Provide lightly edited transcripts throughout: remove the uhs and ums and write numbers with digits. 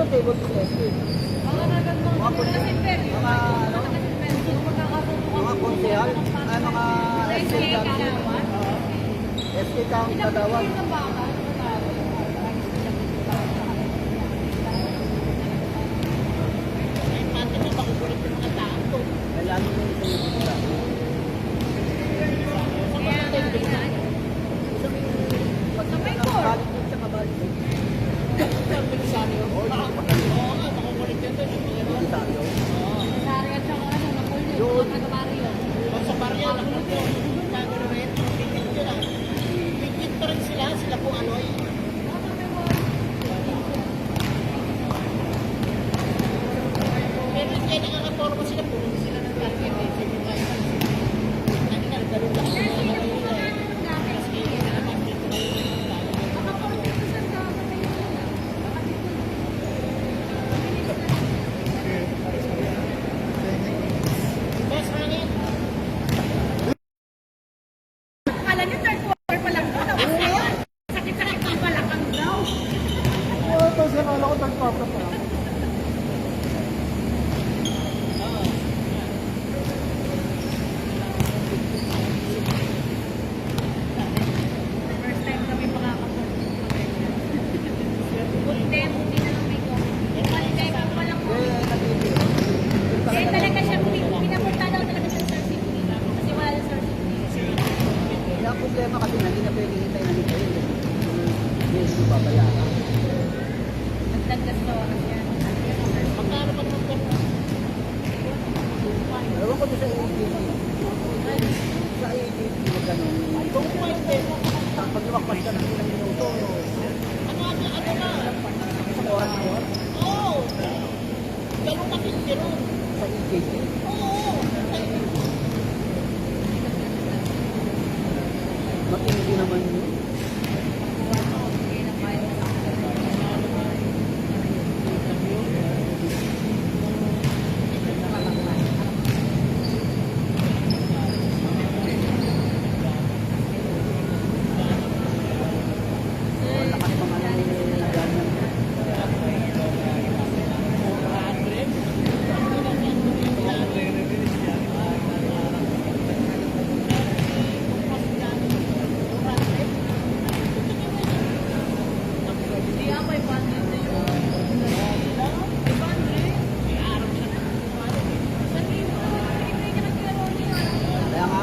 table to escape. Mga nagandang mga konsehal, ay mga SK count na tawag. Kailangan mo yung isa. Problema kasi hindi na pwede hintay na nito yun. Hindi babayaran. Nagdagdas na oras yan. Magkano pa naman pwede? Ewan ko doon sa ADP. Sa ADP, magkano? Kung pwede, pag lumakpas ka ng ilang minuto. Ano na? Sa oras mo? Oo. Ganun kasi ron. Sa ADP? Oo. Matindi naman yun.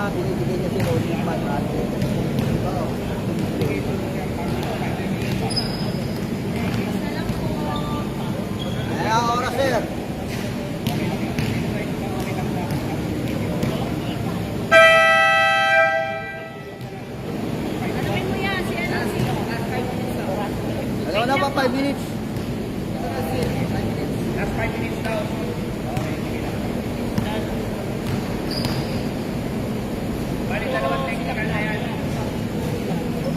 Binibigay niya si Ronnie yung 500. Kaya oras sir. Alamin mo yan, si ano, si Alam na pa 5 minutes. Last 5 minutes daw. Balik dalawang technical na yan.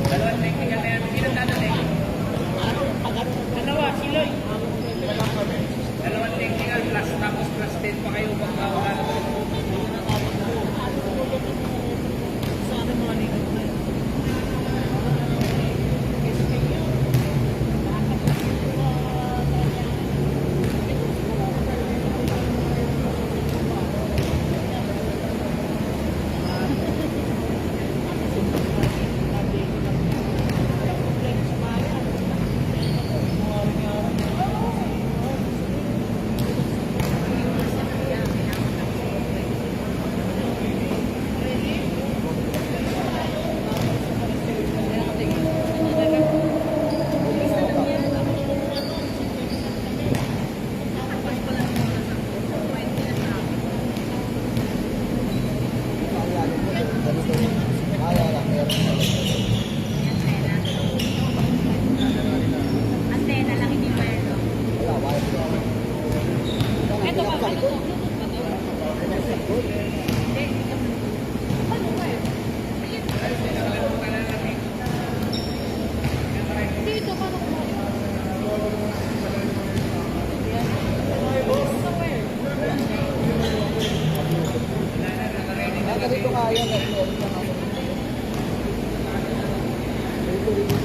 Dalawang technical na yan. Sino dadalik? Dalawa, siloy. Dalawang technical plus tapos plus 10 pa kayo pagkawala. Sa akin mga negative. antena lang, hindi wire. Ito pa, ano to? Paano wire? Dito, paano wire? Sa wire. Ganito kaya na meron na ako. Ito rin yung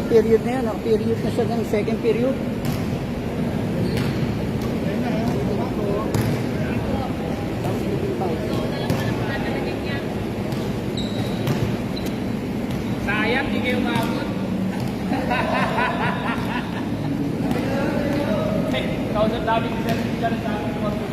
Naka-period na yan. Naka-period na siya ng second period. Sayang, di kayo maabot. Kausap namin si Sir Richard sa akin ng mga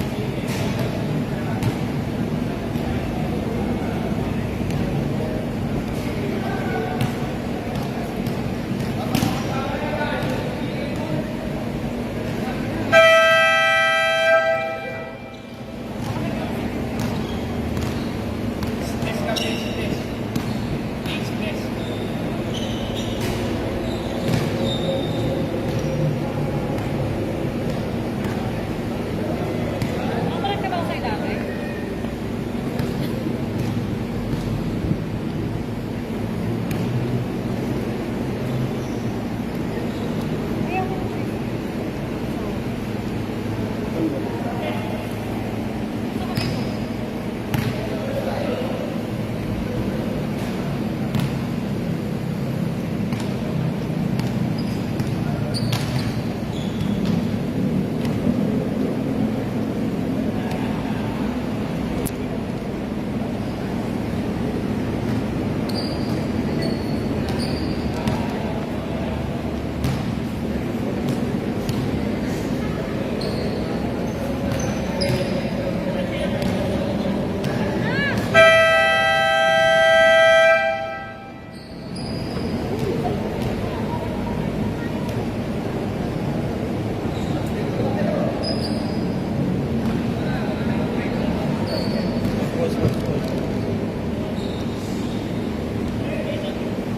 Mamalag ka ba ako sa'yo dati? Ayaw mo.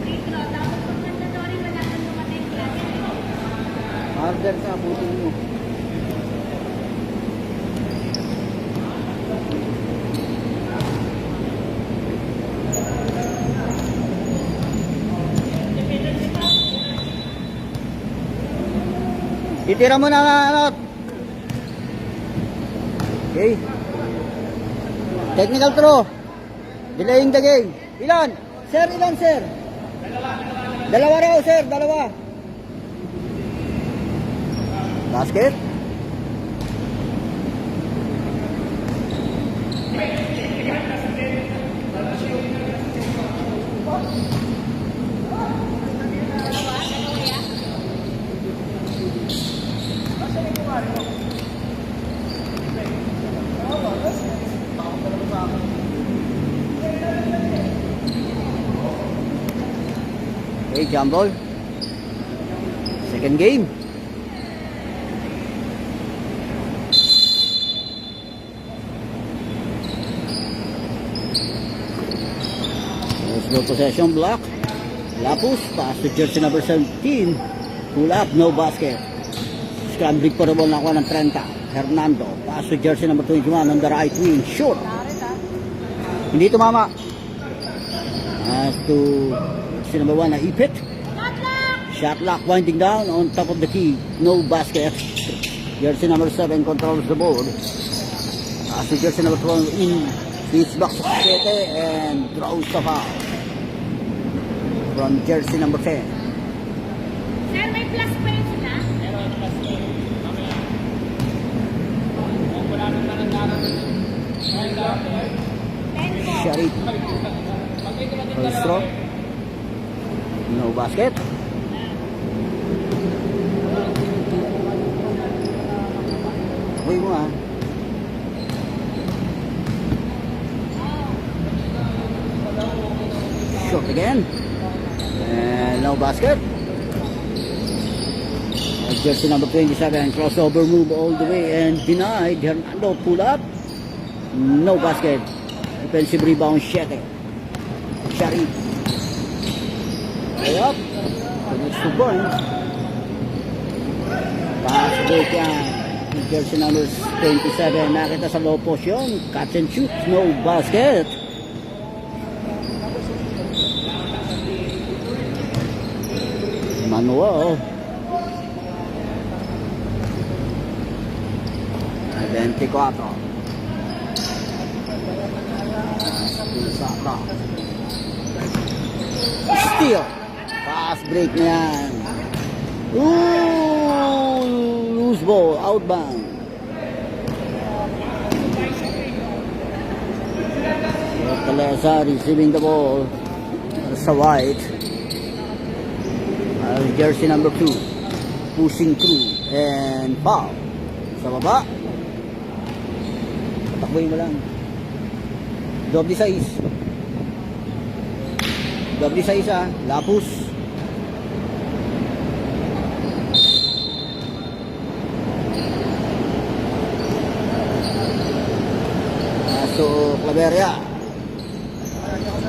Dito, tapos pag mandatory, wala kang lumatay klase. Harder ka, butin mo. Itira mo na ano. Okay. Technical throw. Delaying the game. Ilan? Sir, ilan sir? Dalawa raw sir, dalawa. Basket. Okay, jump ball. Second game. Slow possession block. Lapus, pass to jersey number 17. Pull up, no basket. Scrambling for the ball, nakuha ng 30. Hernando, pass to jersey number 21 on the right wing. Shoot. Hindi tumama. Pass to jersey number 1 na Ipit. Shot lock winding down on top of the key. No basket. Jersey number 7 controls the board. Pass to jersey number 12 in. Beats back to Sete and throws the foul. From jersey number 10. Sir, may plus pa yun sila? Sharif. First throw. No basket. Uy mo ah. Short again. And no basket. Jersey number 27, crossover move all the way and denied. Hernando pull up. No basket. Defensive rebound, Shete. Sharif. Way up. Connects to Burn. Pass break yan. Jersey number 27, nakita sa low post yun. Catch and shoot. No basket. Manuel. 24. Steal. pass break na yan. Ooh, loose ball, outbound. Kalesa receiving the ball sa White. Jersey number 2 pushing through and foul sa baba. Patakboy mo lang. Doble size Lapus. So Claveria,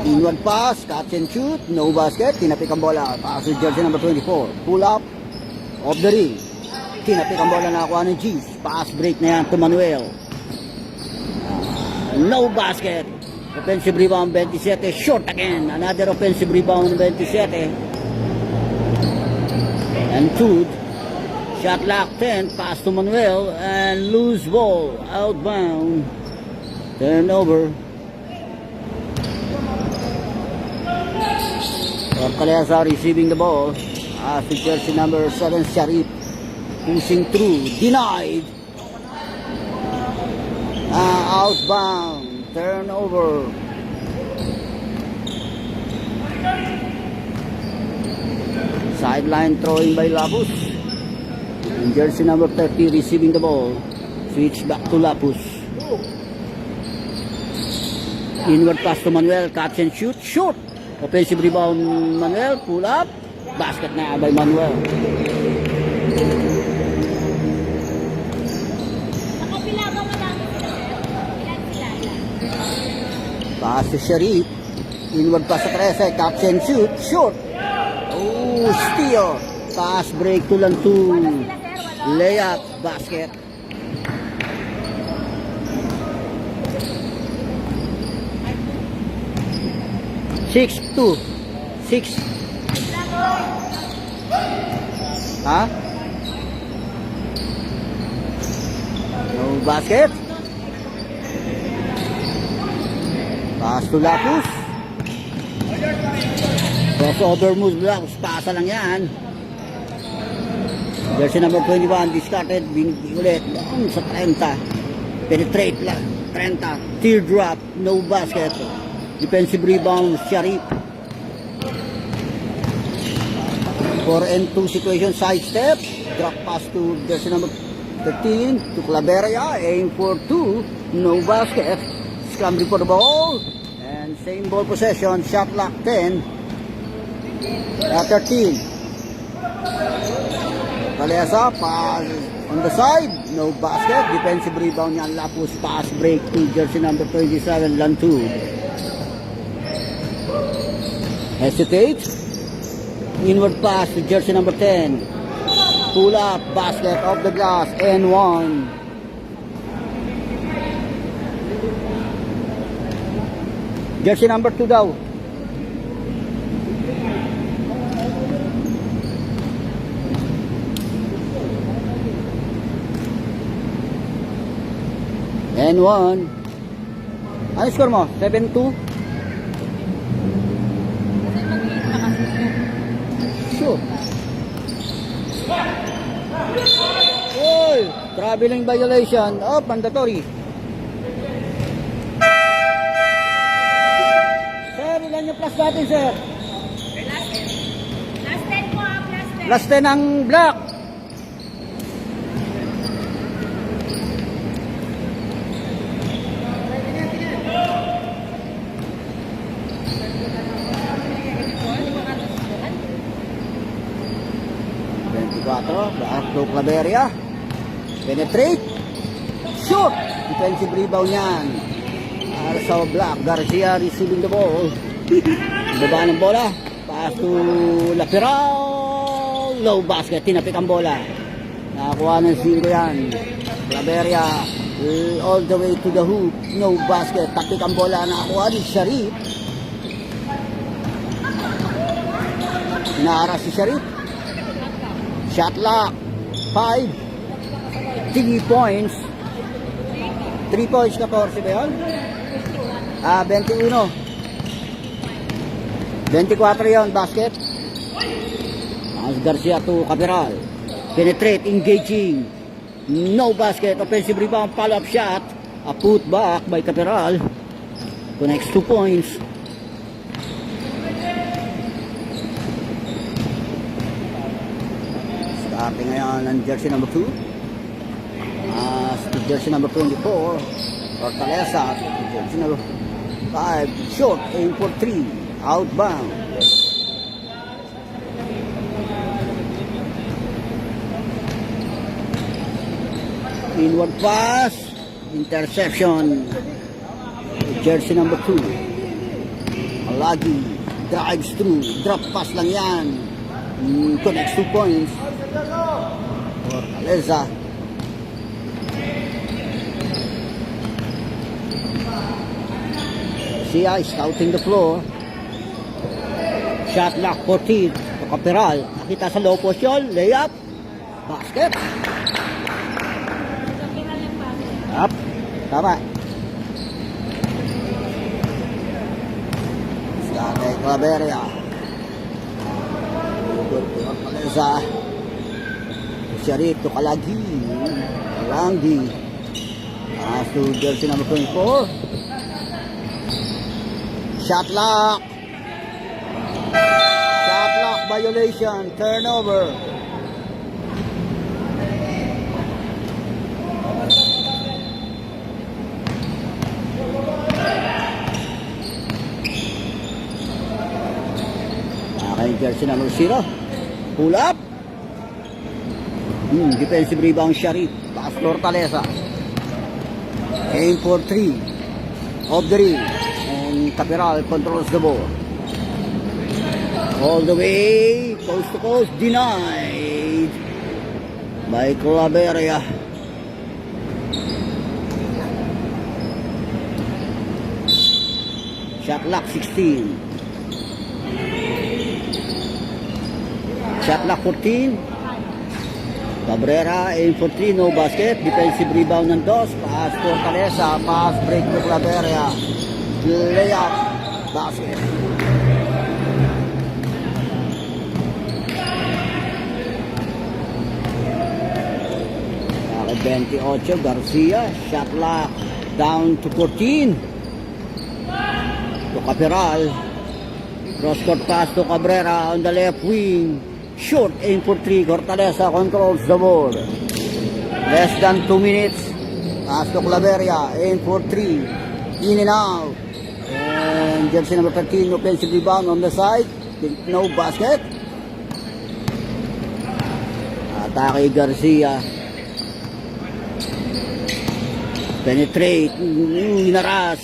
inward pass, catch and shoot, no basket, tinapik ang bola, pass to jersey number 24, pull up, off the ring, tinapik ang bola, nakakuha ng G's, pass break na yan to Manuel, no basket, offensive rebound 27, short again, another offensive rebound 27, and Tood, shot lock 10, pass to Manuel, and loose ball, outbound, turnover. Kalesa receiving the ball. To jersey number 7, Sharif. Pushing through. Denied. Outbound. Turnover. Sideline throwing by Lapus. And jersey number 30 receiving the ball. Switch back to Lapus. Inward pass to Manuel. Catch and shoot. Shoot. Offensive rebound Manuel, pull up, basket na by Manuel. Sa kapila ba madami sila? Ilan sila? Pass to Sharif, inward pass sa 13, catch and shoot, shoot. Oh, steal. Pass break to lang to layup, basket. Six. Ha? No basket. Pass to Lapus. Crossover moves Lapus. Pasa lang yan. Jersey number 21 discarded. Binigay ulit. Lang sa 30. Penetrate lang. 30. Teardrop. No basket. Defensive rebound, Sharif. 4-2 situation, side step. Drop pass to jersey number 13 to Claveria. Aim for 2. No basket. Scrambling for the ball. And same ball possession. Shot lock 10. 13. Kalesa, pass on the side. No basket. Defensive rebound yan. Lapus, pass break to jersey number 27, Lantu. Hesitate. Inward pass to jersey number 10. Pull up, basket off the glass, and 1. Jersey number 2 daw. And 1. Ano score mo? 7-2? Sure. Oy, traveling violation. Oh, mandatory. Sir, ilan yung plus natin, sir? Last 10 po ah, plus 10. Plus 10 ang black. Back to Claveria. Penetrate. Shoot. Defensive rebound yan. Sa black. Garcia receiving the ball. Baba ng bola. Pass to Laperal. Low basket. Tinapik ang bola. Nakakuha ng 5 yan. Claveria. All the way to the hoop. No basket. Tapik ang bola. Nakakuha ni Sharif. Inaara si Sharif. Shot lock. 5. 3 points. 3 points, 14 ba yun? 21. 24 yun, basket. Garcia to Capiral. Penetrate, engaging. No basket. Offensive rebound, follow-up shot. A put back by Capiral. Connects 2 points. Starting ngayon ng jersey number 2. Jersey number 24. Fortaleza. Jersey number 5. Short, aim for 3. Outbound. Inward pass. Interception. Jersey number 2. Alagi. Drives through. Drop pass lang yan. Connects 2 points. Fortaleza. Garcia scouting the floor. Shot lock 14 to Capiral. Nakita sa low position. Layup. Basket. Up. Tama. Scotty Claveria. Fortaleza. Sharif to Kalagi. Kalangdi. To jersey number 24. Shot lock. Shot lock violation. Turnover. Okay, jersey number 0. Pull up. Defensive rebound Sharif. Pass Fortaleza. Aim for 3. Off the rim. And Capiral controls the ball. All the way. Coast to coast. Denied. By Claveria. Shot lock 16. Shot lock 14. Cabrera, aim for 3, no basket. Defensive rebound ng Dos. Pass Fortaleza. Pass break to Claveria. Layup. Basket. Okay, 28. Garcia. Shot lock. Down to 14. To Capiral. Cross court pass to Cabrera on the left wing. Short, aim for 3. Fortaleza controls the ball. Less than 2 minutes. Pass to Claveria. Aim for 3. In and out. And jersey number 13, offensive rebound on the side. No basket. Atake Garcia. Penetrate. Inaras.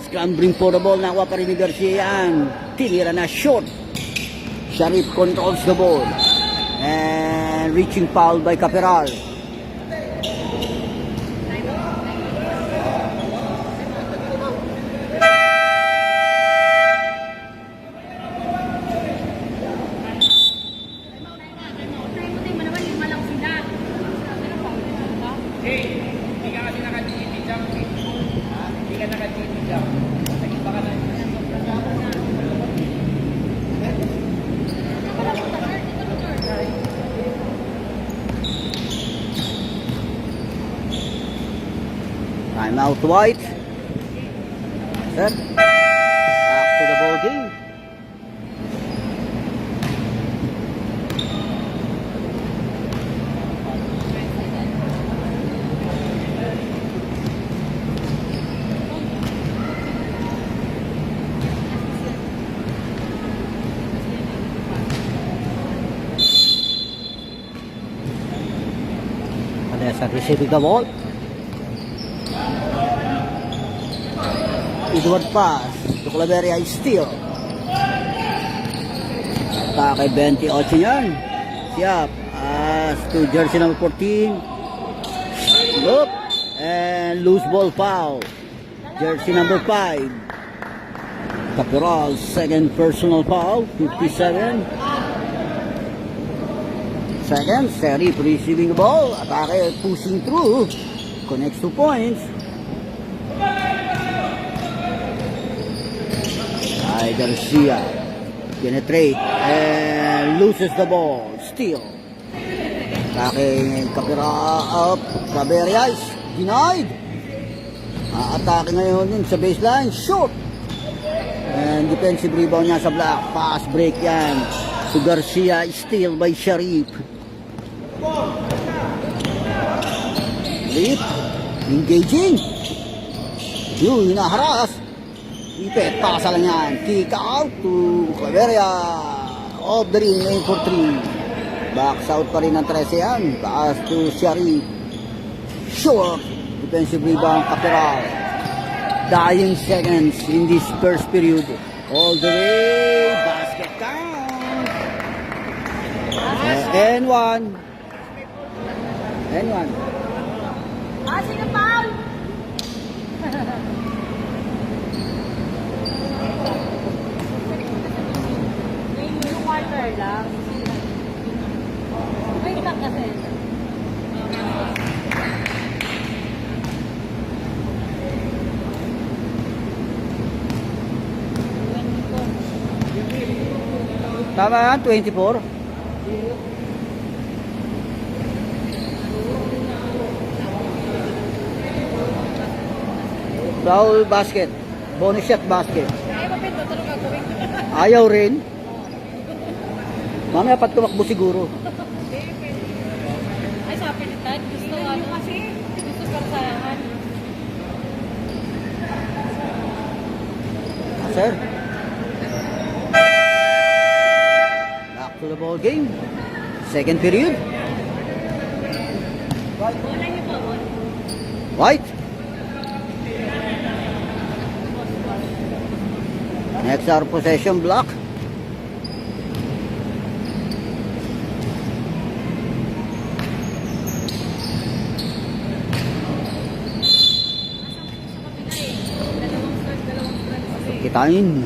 Scrambling for the ball. Nakuha pa rin ni Garcia yan. Tinira na short. Sharif controls the ball. And reaching foul by Capiral. Hindi ka kasi naka-TV jump eh. Hindi ka naka-TV jump. Nag-iba ka na. Time out White. Set. Back to the ball game. Vanessa receiving the ball. Edward pass to Claveria is still. Atake 28 yan. Siap. To jersey number 14. Look. And loose ball foul. Jersey number 5. Capiral, second personal foul. 57. Second, Sharif receiving the ball. Atake pushing through. Connects 2 points. Garcia penetrate and loses the ball. steal. Attacking Kapira up. Claveria is denied. Atake ngayon din sa baseline. Shoot. And defensive rebound niya sa block. Pass break yan. To Garcia. Steal by Sharif. Leap. Engaging. Yun, hinaharas. Ipet. Pasa lang yan. Kick out to Claveria. Off the ring. Aim for 3. Box out pa rin ng 13 yan. Pass to Sharif. Short. Defensive rebound, Capital. Dying seconds in this first period. All the way. Basket count. And one. Sino foul? Yung quarter lang. Wait lang kasi. Tama yan, 24. Foul basket. Bonus shot basket. Ayaw rin. Mamaya pat tumakbo siguro. Ay, sa pilitan. Gusto ano kasi? Gusto karsayahan. Sir. Back to the ball game. Second period. Wala niyo po. White. Next our possession block. Kitain.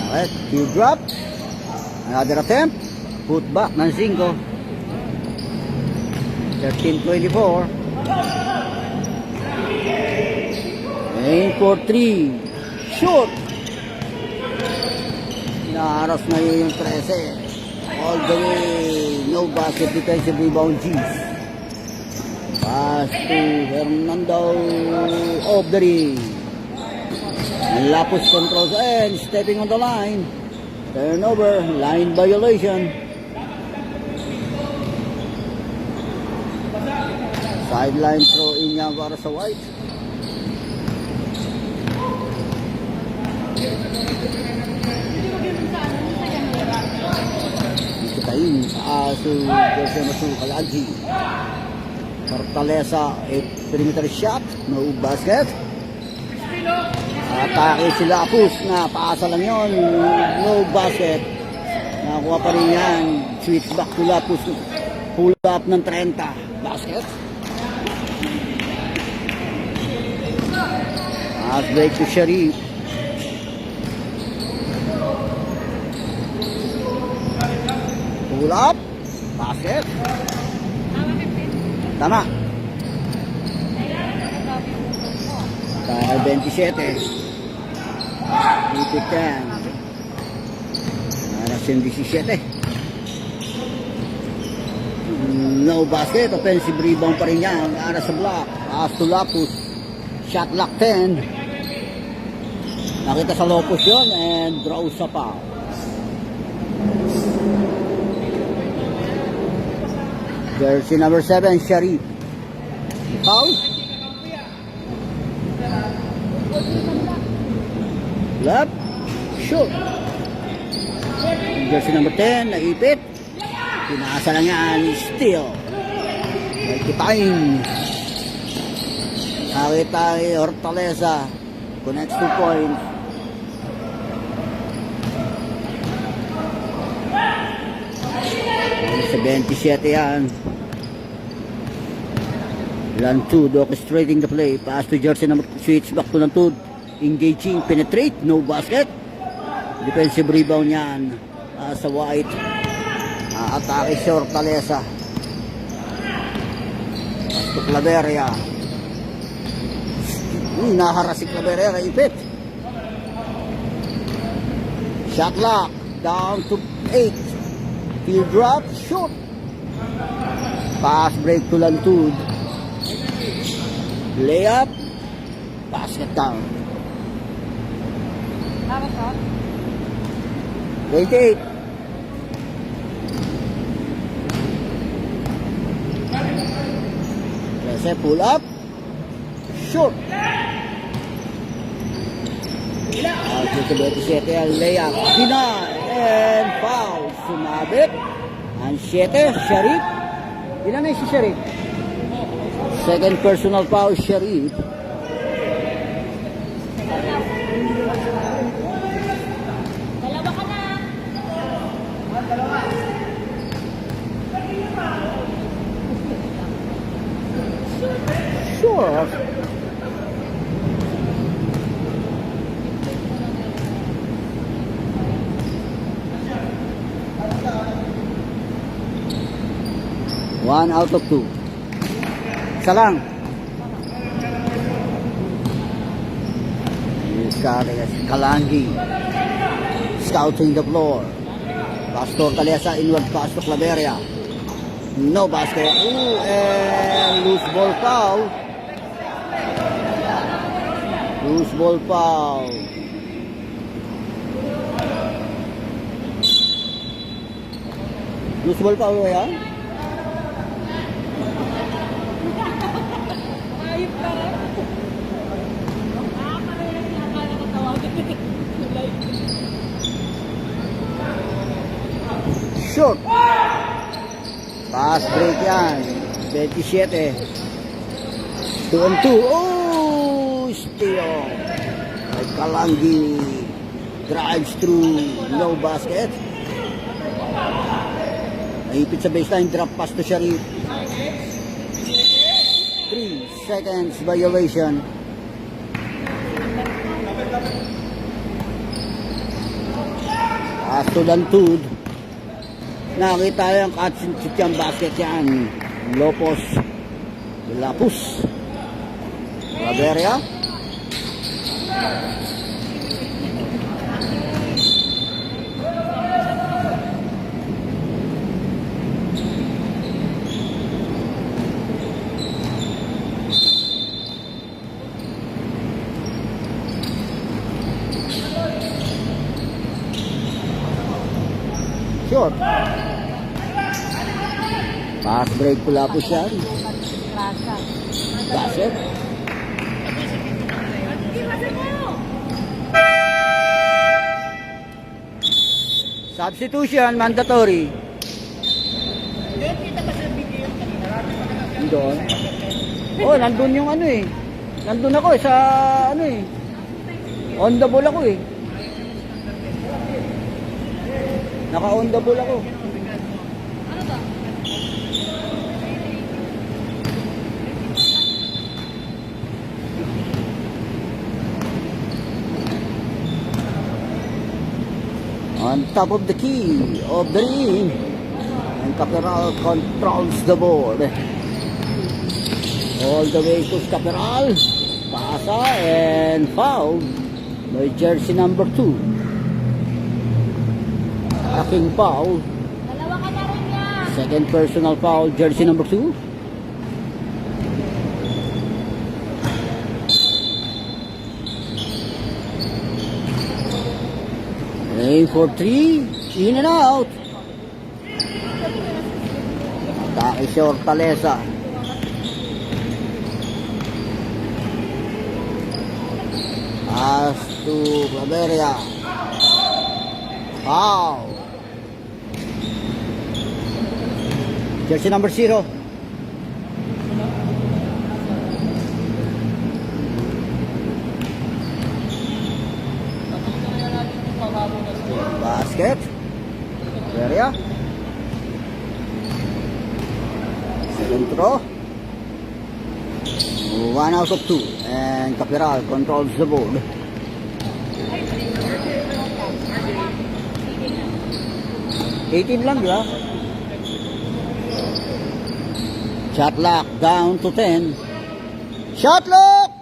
Alright, Q drop. Another attempt. Put back ng 5. 13-24. Aim for 3. Shoot. Naharas na yung 13. All the way. No basket. Defensive rebound G's. Pass to Hernando. Off the ring. Lapus controls and stepping on the line. Turnover. Line violation. Sideline throw in niya para sa White. Kitain sa Asu Kalagi. Fortaleza, a perimeter shot, no basket. Atake sila Apus na paasa lang yon, no basket. Nakuha pa rin yan. Switch back to Lapus. Pull up ng 30. Basket. Pass break to Sharif. Pull up. Basket. Tama. Dahil 27. Ipit yan. Aras yung 17. No basket. Offensive rebound pa rin yan. Aras sa block. Pass to Lapus. Shot lock 10. Nakita sa Lopus yun. And draw sa foul. Jersey number 7, Sharif. Foul. Left. Shoot. Jersey number 10, naipit. Pinasa lang yan. Steal. Kitain. Nakita ni Hortaleza. Connects 2 points. Sa 27 yan. Lantud orchestrating the play. Pass to Jersey number switch back to Lantud. Engaging, penetrate, no basket. Defensive rebound yan sa White. Atake si Hortaleza. Pass to Claveria. Naharas si Claveria, ipit. Shot clock down to 8. Field drop, shoot. Pass break to Lantud. Layup. Basket down. 28. Prese pull up. Shoot. Out to 27 ang layup. Deny and foul. Sumabit. Ang 7, Sharif. Ilan na si Sharif? Second personal foul, Sharif. Dalawa ka na. Sure. One out of two. Isa lang. Kalangi. Scouting the floor. Pastor Calesa, inward pass to Claveria. No basket. Ooh, and loose ball foul. Loose ball foul. Loose ball foul ba yan? Ayop ka rin. Akala ko tawagin. Shoot. Pass break yan. 27. 2 on 2. Oh, steal. Kalangi drives through. No basket. Naipit sa baseline. Drop pass to Sharif. 3 seconds violation. Pass to Lantud. Nakita yung katsitsitsang basket yan. Lopos. Lapus. Claveria. Short. Pass break pula po siya. Basket. Substitution, mandatory. Doon. Oh, nandun yung ano eh. Nandun ako eh, sa ano eh. On the ball ako eh. Naka-on the ball ako. Ano to? On top of the key of the ring. And Caperal controls the board. All the way to Caperal. Pasa and foul by jersey number 2. Aking foul. Dalawa ka na rin yan. Second personal foul, jersey number 2. Aim for 3. In and out. Atake si Hortaleza. Pass to Claveria. Foul. Jersey number 0. Basket. Area. Second throw. 1 out of 2. And Caperal controls the board. $18 lang, di ba? Shot clock down to 10. Shot clock!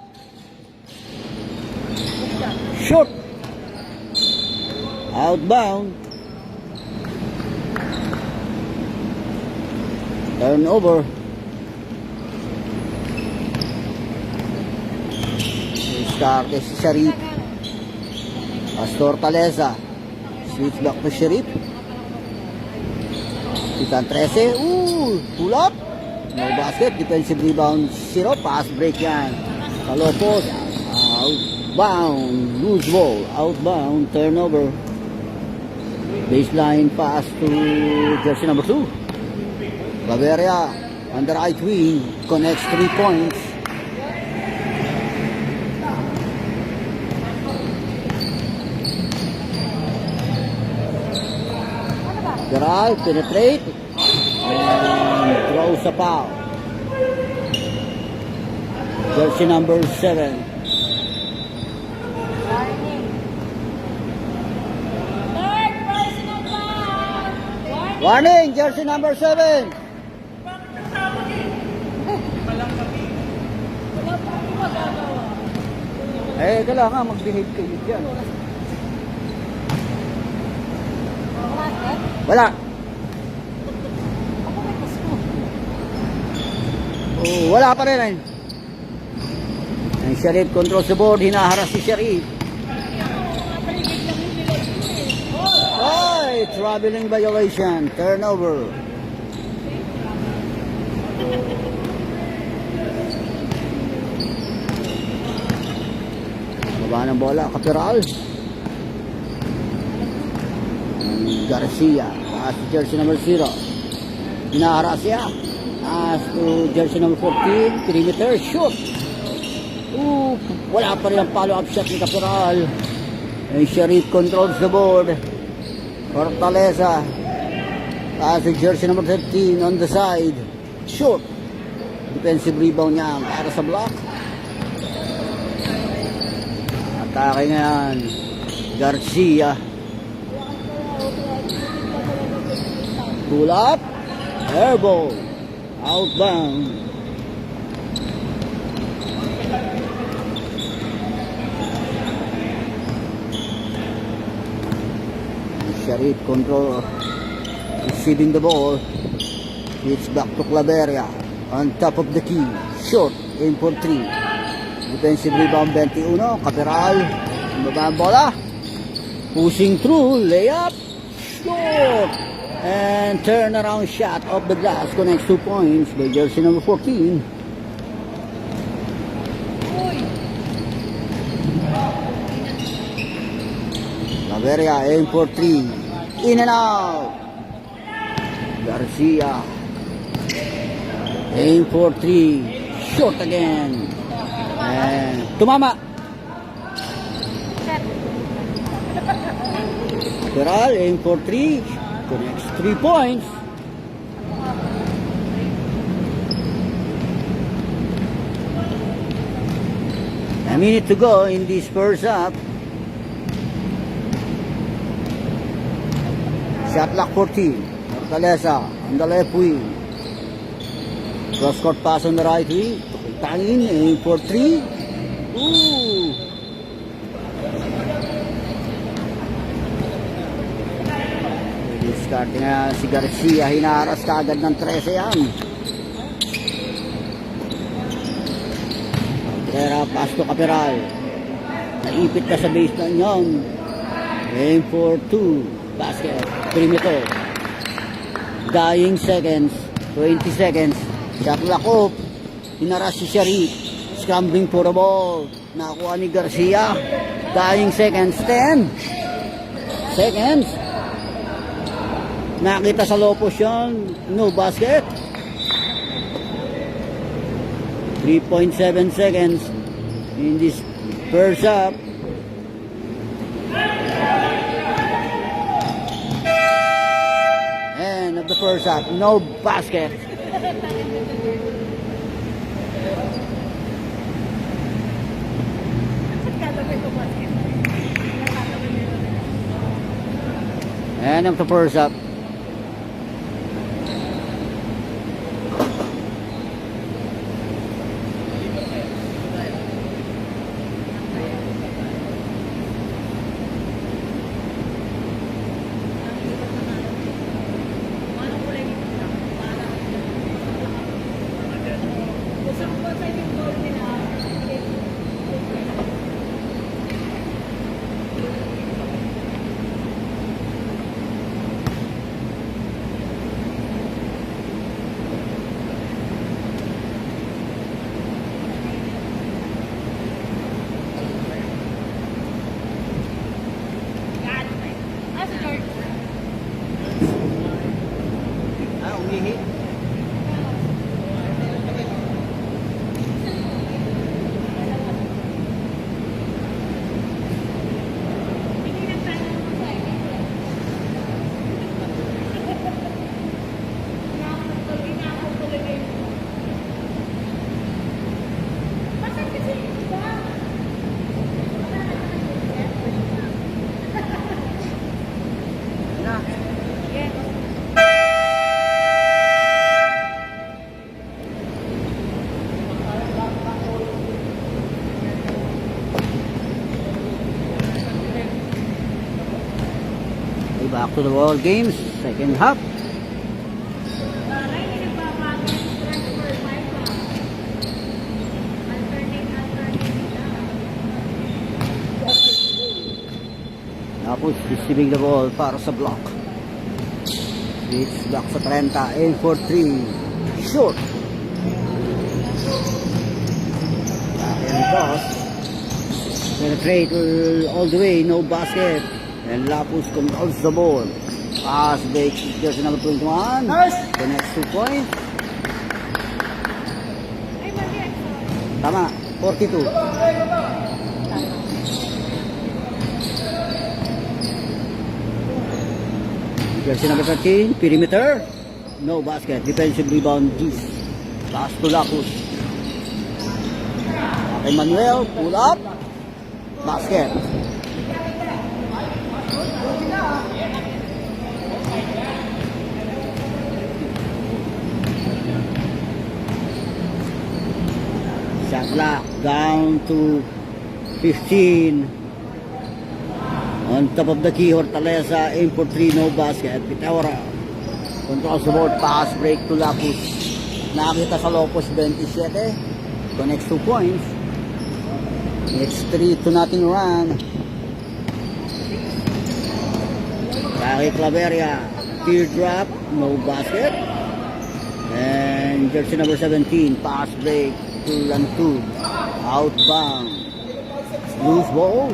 Shoot! outbound. Turnover. Starte si Sharif. Pastor Taleza. Switch back to Sharif. Titan 13. Pull up. No basket. Defensive rebound 0. Pass break yan. Kalopos. Outbound. Loose ball. Outbound. Turnover. Baseline pass to jersey number 2. Bavaria on the right wing. Connects 3 points. Geral penetrate and throws a foul. Jersey number 7. Third personal foul. Warning, jersey number 7. Kailangan mag-behave kayo dyan. Wala. Wala pa rin. Ang Sharif controls the board. Hinaharas si Sharif. Ay, traveling violation. Turnover. Baba ng bola. Kapiral. Garcia. Pass to jersey number 0. Hinaharas siya. Pass to jersey number 14. Perimeter. Shoot. Wala pa rin ang follow-up shot ni Caporal. And Sharif controls the board. Fortaleza. Pass to jersey number 13 on the side. Shoot. Defensive rebound niya para sa block. Atake ngayon. Garcia. Pull up. Airball. Outbound. Sharif control. Receiving the ball. It's back to Claveria. On top of the key. Short. Aim for 3. Defensive rebound 21. Caperal. Baba ang bola. Pushing through. Layup. Short. And turnaround shot off the glass. Connects 2 points by jersey number 14. Claveria. Aim for 3. In and out. Garcia. Aim for 3. Short again. And tumama. Peral, aim for 3. Connects 3 points. A minute to go in this first half. Shot clock 14. Fortaleza on the left wing. Cross court pass on the right wing. Tangin, aim for 3. Discarding na si Garcia. Hinaharas kaagad ng 13 yan. Pera, pass to Caperal. Naipit na sa baseline yun. Aim for 2. Basket. Perimeter. Dying seconds. 20 seconds. Shot clock off. Hinaras si Sharif. Scrambling for the ball. Nakuha ni Garcia. Dying seconds. 10 seconds. Nakita sa low position. No basket. 3.7 seconds in this first half. End of the first half. No basket. End of the first half. ihi. Na. Okay, back to the ball games. Second half. Tapos receiving the ball para sa block. Switch block sa 30. Aim for 3. Short. And toss. Penetrate all the way. No basket. And Lapus controls the ball. Pass break. Jersey number 21. Connects 2 points. Tama. 42. Jersey number 13, perimeter, no basket, defensive rebound, Gis. Pass to Lapus. Emmanuel, pull up, basket. Shot clock down to 15. On top of the key, Hortaleza, aim for 3, no basket. Pitaura controls the board, pass break to Lapus. Nakita sa Lopos, 27. Connects 2 points. It's 3-0 run. Kaki Claveria, teardrop, no basket. And jersey number 17, pass break to Lantud. Outbound. Loose ball.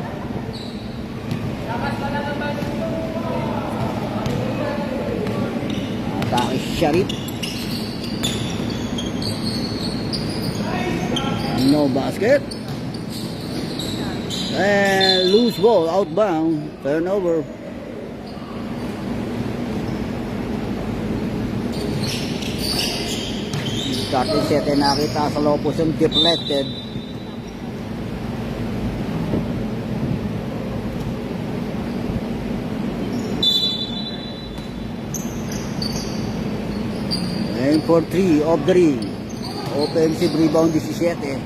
Atake Sharif. No basket. And loose ball, outbound. Turnover. Starting set ay nakita sa Lopos yung deflected. Aim for 3, off the ring. Offensive rebound 17.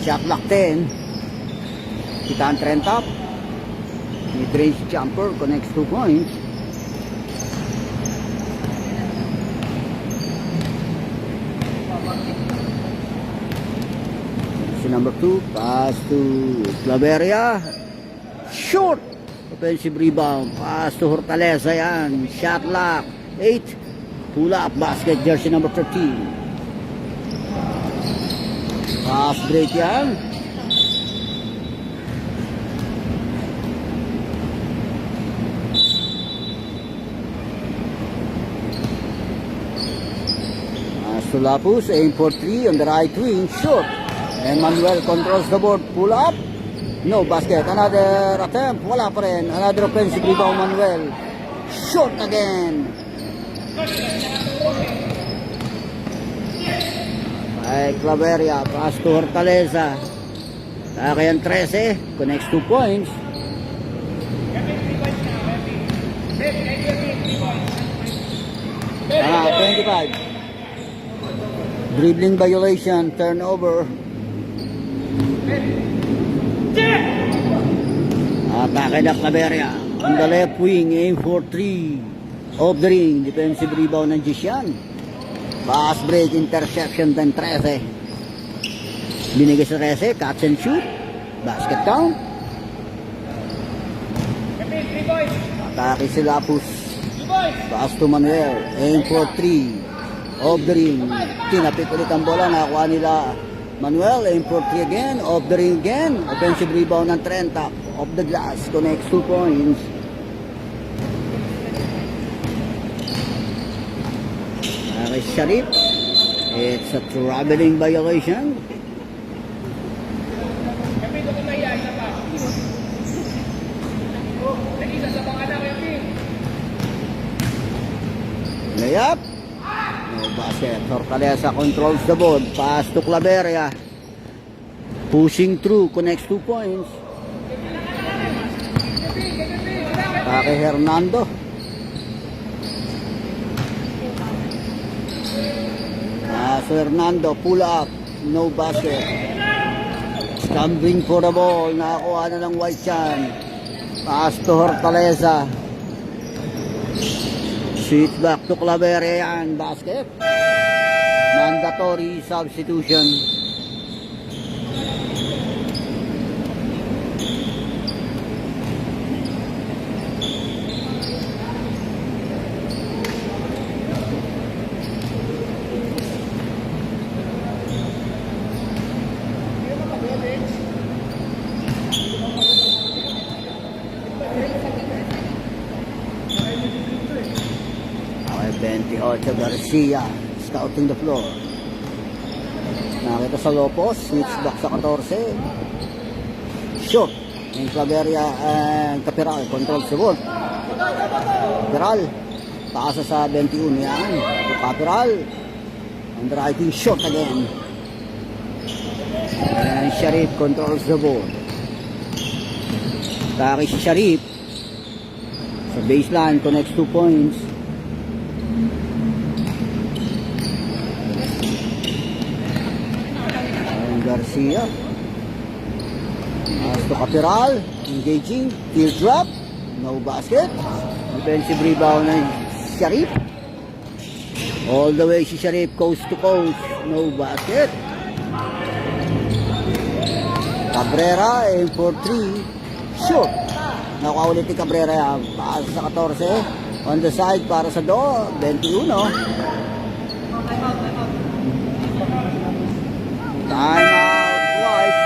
Shot clock 10. Kitaan 30. Mid-range jumper connects 2 points. Si number 2, pass to Claveria. Short. Offensive rebound. Pass to Hortaleza yan. Shot clock 8. Pull up basket, jersey number 13. Pass break yan. Pass to Lapus, aim for 3 on the right wing, short. Emmanuel controls the board, pull up. No basket, another attempt, wala pa rin. Another offensive rebound, Manuel. Short again. Ay Claveria, pass to Hortaleza. Kakayan 13, connects 2 points. Ah, 25. Dribbling violation, turnover. Atake na Claveria. On the left wing, aim for 3. Off the ring, defensive rebound ng Jishan. Pass break, interception, then 13. Binigay sa 13, catch and shoot. Basket count. Atake si Lapus. Pass to Manuel, aim for 3. Off the ring. Tinapit ulit ang bola, nakakuha nila Manuel, aim for 3 again. Off the ring again. Offensive rebound ng 30. Off the glass, connects 2 points. Atake Sharif. It's a traveling violation. Kami ito kumaya, isa pa. Nag-isa sa baka na kami. Layup. No basket. Fortaleza controls the ball. Pass to Claveria. Pushing through. Connects 2 points. Atake Hernando. Fernando, pull up, no basket. Stumbling for the ball, nakakuha na ng White Chan. Pass to Hortaleza. Shoot back to Claveria yan, basket. Mandatory substitution. Okay, 28 Garcia scouting the floor. Nakita sa Lopos, switch back sa 14. Shot. Yung Claveria and Capiral controls the ball. Capiral pasa sa 21 yan. Capiral and the right shot again. And Sharif controls the ball. Taki si Sharif sa baseline, connects 2 points. And Garcia as to Capiral, engaging, teardrop, no basket. Defensive rebound ng Sharif. All the way si Sharif, coast to coast, no basket. Cabrera, aim for 3. Shoot. Nakuha ulit ni Cabrera yan. Paas sa 14. On the side para sa 21. Time out, White.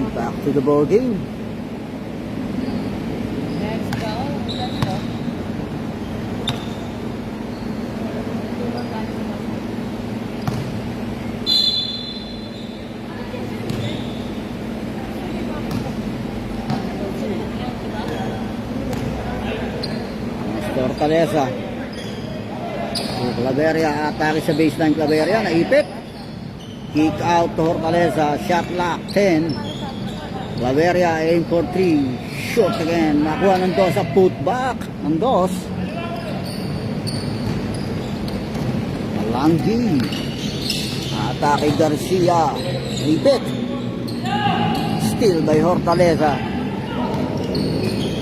Back to the ball game. Let's go. Let's go. Fortaleza. Claveria atake sa baseline. Claveria naipit. Kick out to Fortaleza. Shot lock 10. Claveria aim for 3. Shoot again. Nakuha ng dos sa putback. Ng dos. Langgi. Atake Garcia. Naipit. Still by Fortaleza.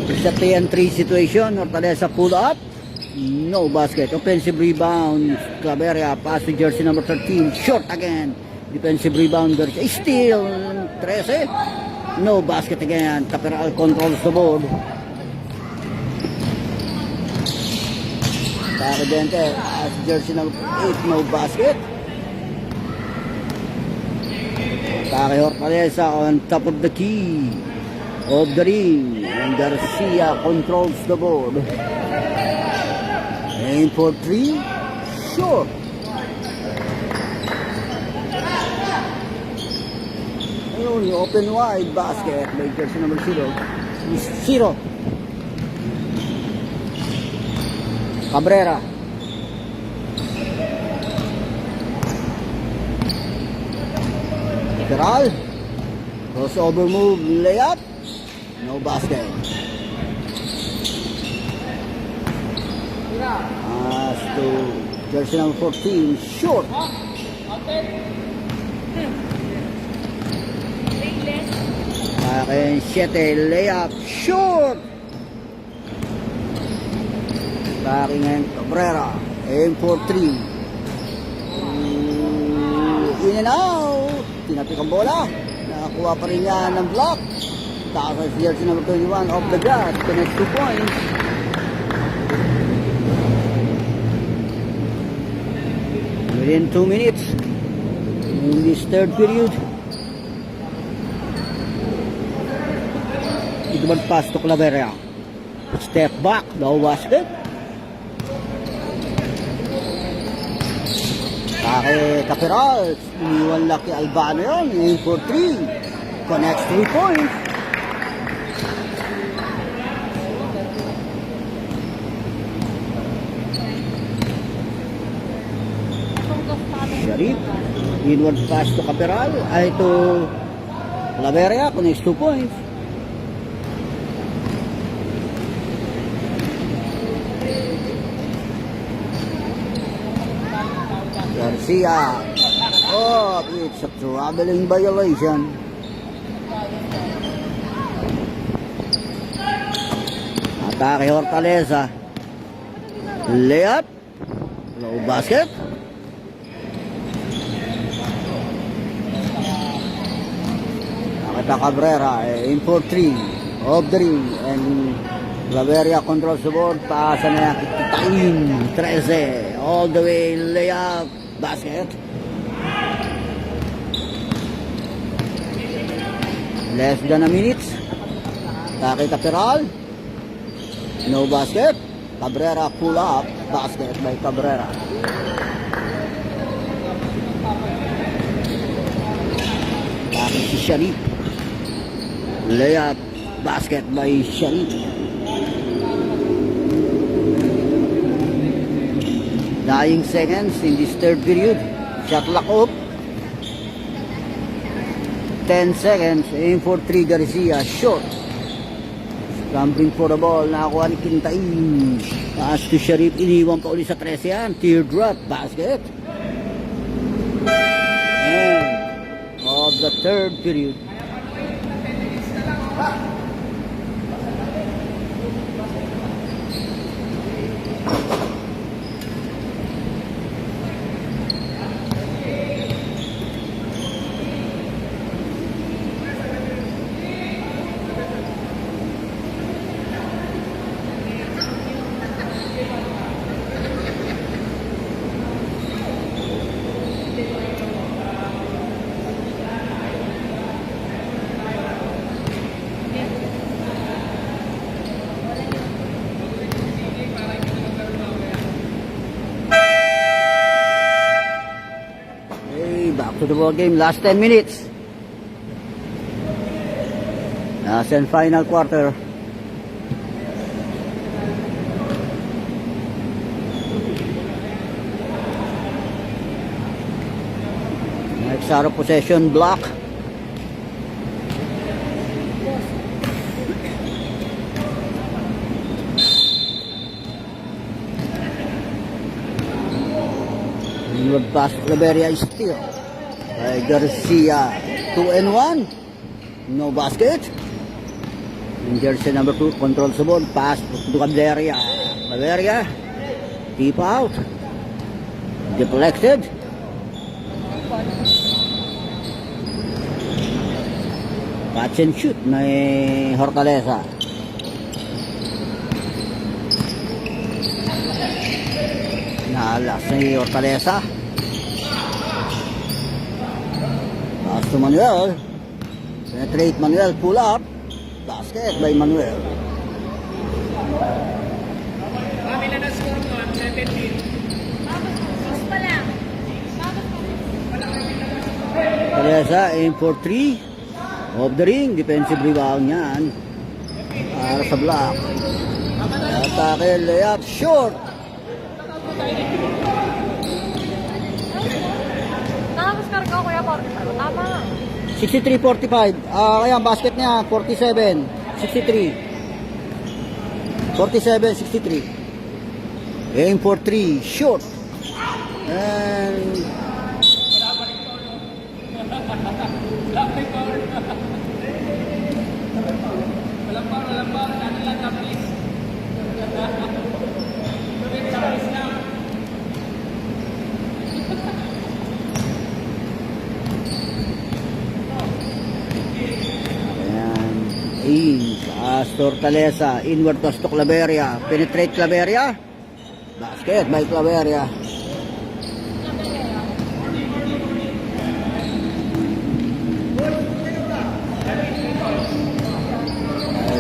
It's a 3-3 situation. Fortaleza pull up. No basket. Offensive rebound. Claveria pass to jersey number 13. Short again. Defensive rebound. Garcia. Still 13. No basket again. Capiral controls the board. Taridente as jersey number 8. No basket. Taki Hortaleza on top of the key of the ring. And Garcia controls the board. Aim for 3. Short. Ayun, open wide basket by jersey number 0. 0. Cabrera. Capiral. Crossover move, layup. No basket. As to jersey number 14, short. Akin 7, layup, short. Sa akin ngayon, Cabrera, aim for 3. In and out. Tinapik ang bola. Nakakuha pa rin niya ng block. Taas ang jersey number 21 off the glass. Connects 2 points. Within 2 minutes in this third period. Ito mag-pass to Claveria. Step back, no basket. Kake Capiral, iniwan laki Albano yun, aim for 3. Connects 3 points. Sharif, inward pass to Capiral, ay to Claveria, connects 2 points. Garcia. Oh, it's a traveling violation. Atake Hortaleza. Layup. Low basket. Nakita Cabrera. Aim for 3. Off the ring. And Claveria controls the board. Paasa na yan. Kitain. 13. All the way. Layup. Basket. Less than a minute. Taki Capiral. No basket. Cabrera pull up. Basket by Cabrera. Taki si Sharif. Layup. Basket by Sharif. Dying seconds in this third period. Shot clock up. 10 seconds. Aim for 3 Garcia. Short. Scrambling for the ball. Nakakuha ni Quintain. Taas to Sharif. Iniwan pa ulit sa 13 yan. Teardrop. Basket. End of the third period. Back to the ball game, last 10 minutes. Last and final quarter. Next out of possession block. Inward pass to Claveria is still. Garcia, 2 and 1. No basket. And jersey number 2 controls the ball. Pass to Claveria. Claveria. Deep out. Deflected. Catch and shoot na Hortaleza. Naalas ni Hortaleza. Pass to Manuel. Penetrate Manuel. Pull up. Basket by Manuel. Pamila na score mo, 17. Sus pa lang. Hortaleza aim for 3. Off the ring. Defensive rebound yan. Para sa block. Atake. Layup. Short. Nakakaskarga ko kuya 45. Tama. 63-45. Kaya ang basket niya 47-63. 47-63. Aim for 3. Short. And In. Astor Talesa. Inward toss to Claveria. Penetrate Claveria. Basket by Claveria.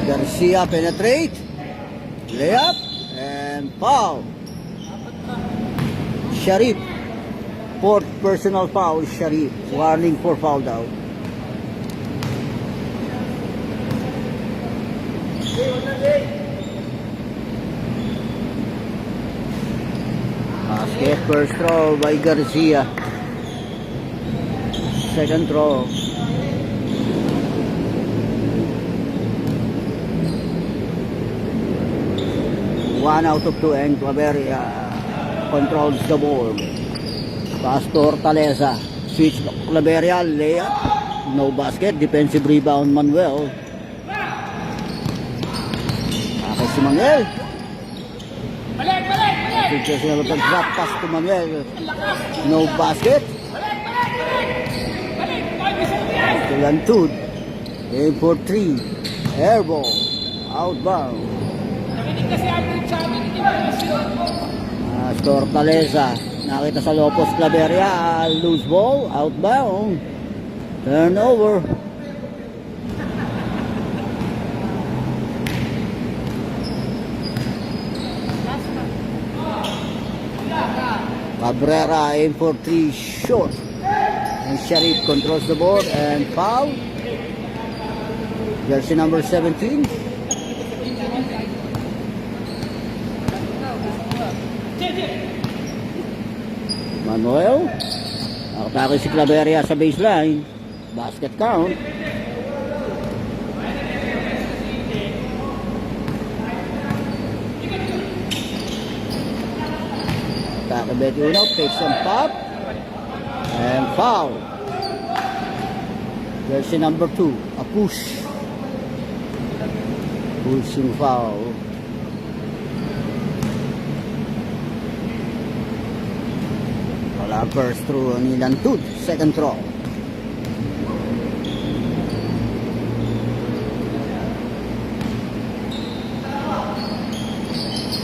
Garcia penetrate. Layup. And foul. Sharif. Fourth personal foul, Sharif. Warning for foul out. Basket first throw by Garcia. Second throw. One out of two and Claveria controls the ball. Pastor Talesa. Switch to Claveria. Layup. No basket. Defensive rebound Manuel. Okay si Manuel. Switches na drop pass to Manuel. No basket. To Lantud. Game for 3. Airball. Outbound. Pastor Talesa. Nakita sa Lopos Claveria, loose ball, outbound, turnover. Cabrera aim for 3 short. And Sharif controls the board and foul. Jersey number 17. Manuel. Nakatake si Claveria sa baseline. Basket count. Atake Betuno. Takes some pop. And foul. Jersey number 2. A push. Pushing foul. First through ni Lantud, second throw.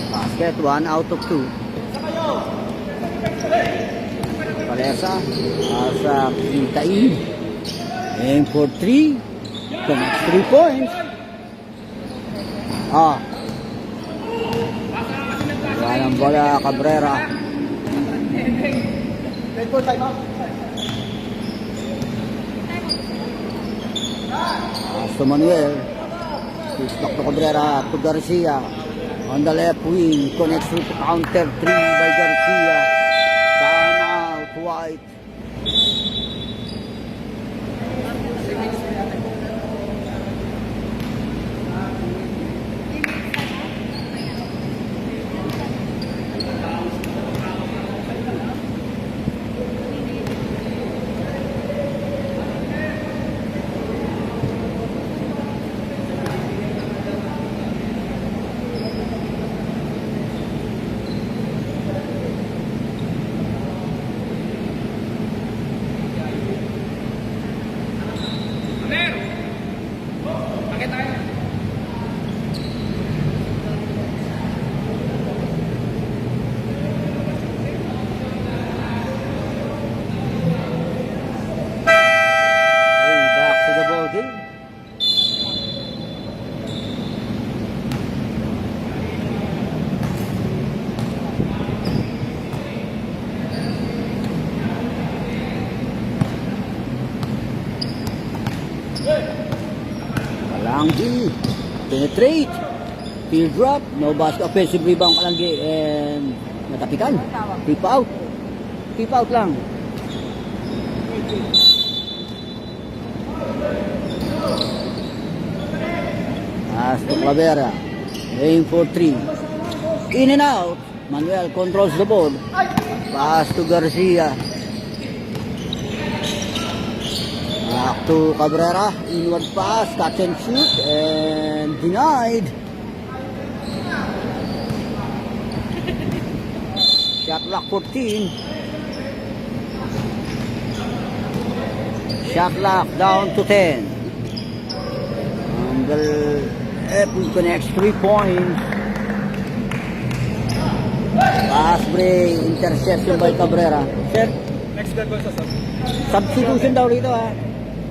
Basket, 1 out of 2. Palesa, sa Quintain. Aim for 3. Connects 3 points. Walang bola, Cabrera. Red ball, time out. To Manuel. Push back to Cabrera to Garcia. On the left wing. Connects with counter 3 by Garcia. Time out. White. Kalanggi, penetrate, field drop, no basket, offensive rebound Kalanggi, and natapikan, tip out lang. Pass to Claveria, aim for 3, in and out, Manuel controls the board, pass to Garcia. Back to Cabrera, inward pass, catch and shoot, and denied. Shot clock 14. Shot clock down to 10. Angle F connects 3 points. Pass break, interception by Cabrera. Sir, Next goal sa sub. substitution daw rito ha.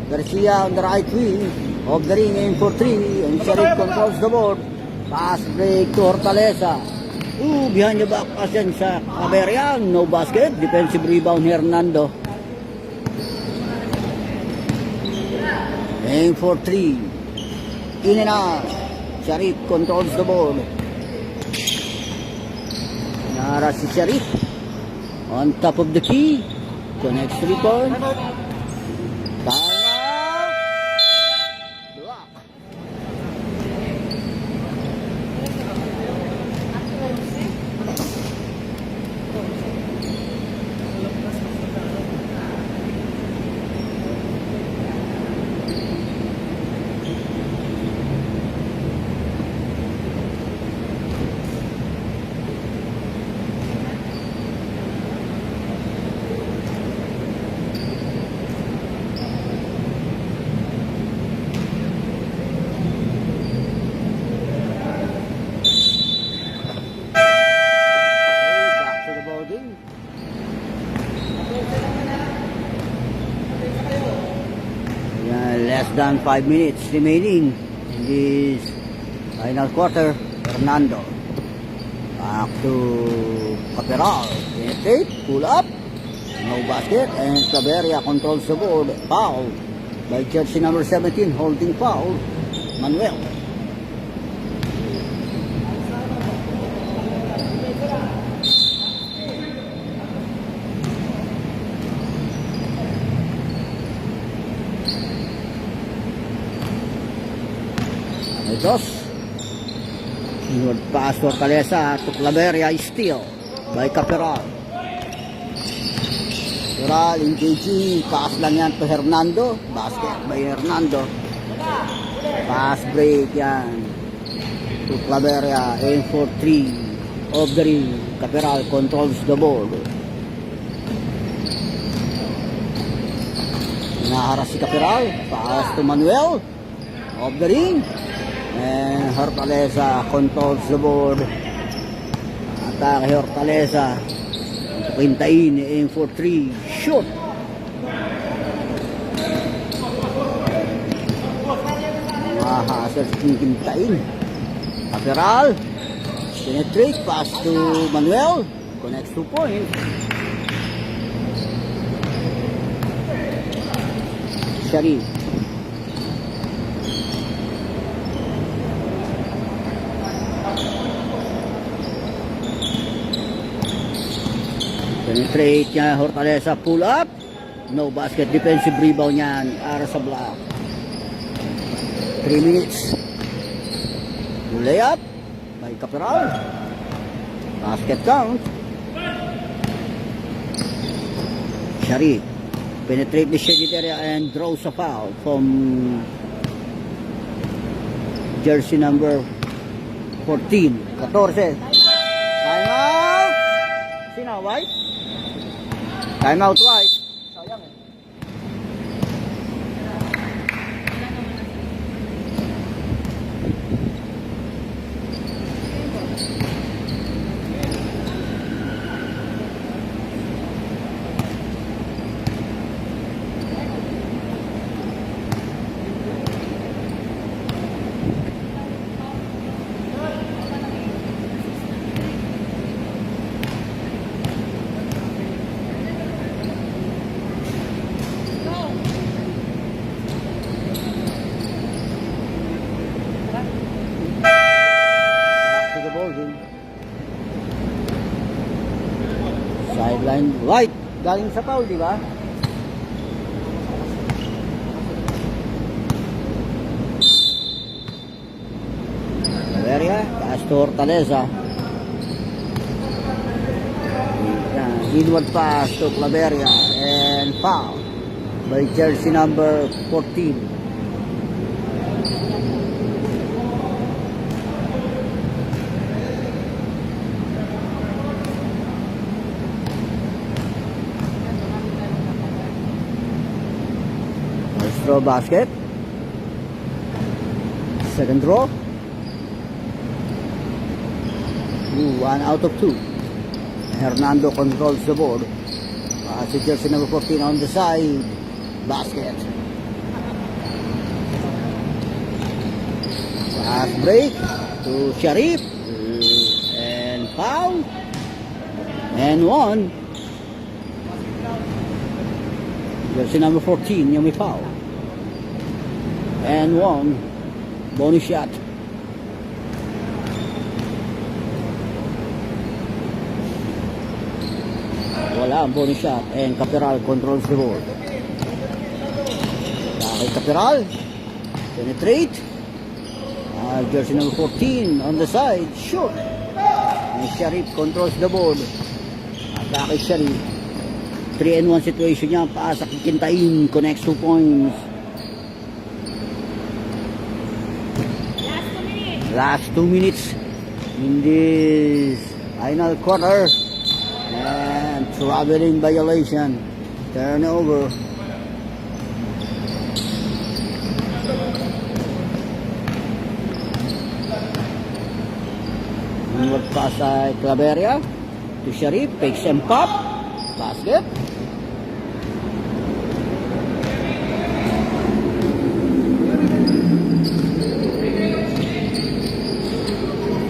Garcia on the right wing of the ring, aim for 3, and Sharif controls the board. Pass break to Hortaleza. Behind the back pass yan sa Cabrera. No basket. Defensive rebound Hernando. Aim for 3. In and out. Sharif controls the board. Nara si Sharif. On top of the key. Connects 3 point. Timeout. Block. Back to the ball game. Less than 5 minutes remaining in this final quarter. Fernando. Back to Caperal. Penetrate, pull up. No basket, and Cabrera controls the board. Foul by jersey number 17, holding foul. Manuel. Dos. Inward pass to Calesa to Claveria, steal by Caperal. Caperal engaging, pass lang yan to Hernando. Basket by Hernando. Pass break yan to Claveria, aim for 3 of the ring. Caperal controls the board. Naharas si Caperal. Pass to Manuel of the ring. And Hortaleza controls the board. Atake Hortaleza. Quintain, aim for 3. Shoot. Mahasal si Quintain. Caperal. Penetrate. Pass to Manuel. Connects 2 points. Sharif. Penetrate niya Hortaleza, pull up. No basket, defensive rebound niyan para sa block. 3 minutes. Layup by Caperal. Basket count. Sharif. Penetrate the shaded area and draws a foul from jersey number 14. 14. Time out. Sino, White? Time out, White. Sayang eh. Sideline right. Galing sa foul, di ba? Claveria, pass to Hortaleza. Inward pass to Claveria and foul by jersey number 14. Throw basket. Second draw. 1 out of 2. Hernando controls the board. Si jersey number 14 on the side. Basket. Fast break to Sharif. And foul. And 1. Jersey number 14, yung may foul. And 1. Bonus shot. Wala ang bonus shot. And Caperal controls the board. Kay Caperal. Penetrate. Jersey number 14 on the side. Shoot. And Sharif controls the board. Kay Sharif. 3-1 situation niya. Paasa kikintain. Connects 2 points. Last 2 minutes in this final quarter. And traveling violation. Turnover. Inward pass ay Claveria to Sharif. Fakes and pop. Basket.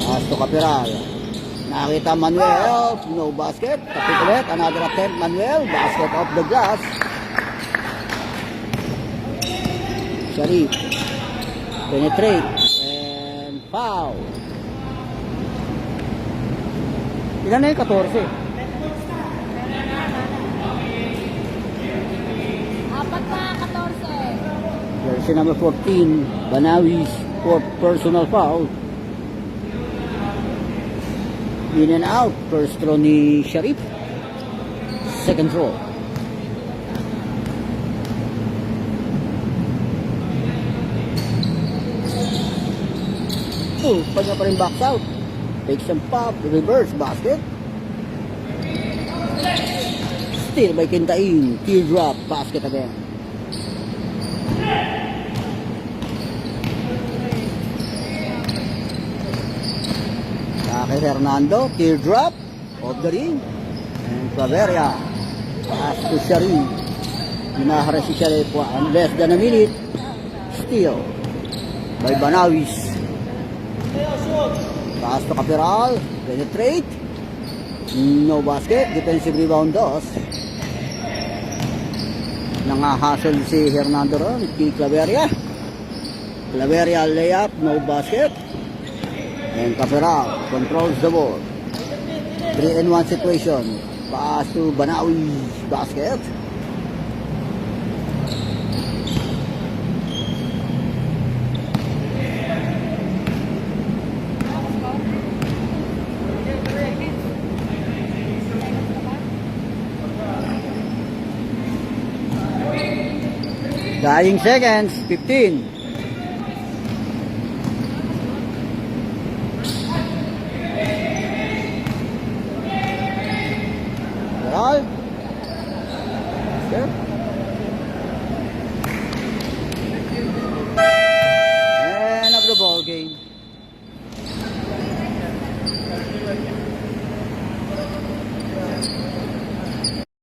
Pass to Caperal. Nakita Manuel, no basket. Tapos ulit, another attempt Manuel, basket off the glass. Sharif. Penetrate. And foul. Ilan na yung 14? Apat na 14. Jersey number 14, Banawi's fourth personal foul. In and out, first throw ni Sharif. Second throw. Pa niya pa rin box out. Takes some pop, reverse basket. Still by Kintain, teardrop basket again. Kay Hernando, teardrop off the ring. And Claveria pass to Sharif. Ginahara si Sharif less than a minute. Steal by Banawis. Pass to Caperal. Penetrate. No basket. Defensive rebound dos. Nangahasol si Hernando ron. Kay Claveria. Claveria layup. No basket. And Caperal controls the ball. 3-1 situation. Pass to Banawi. Basket. Dying seconds. 15.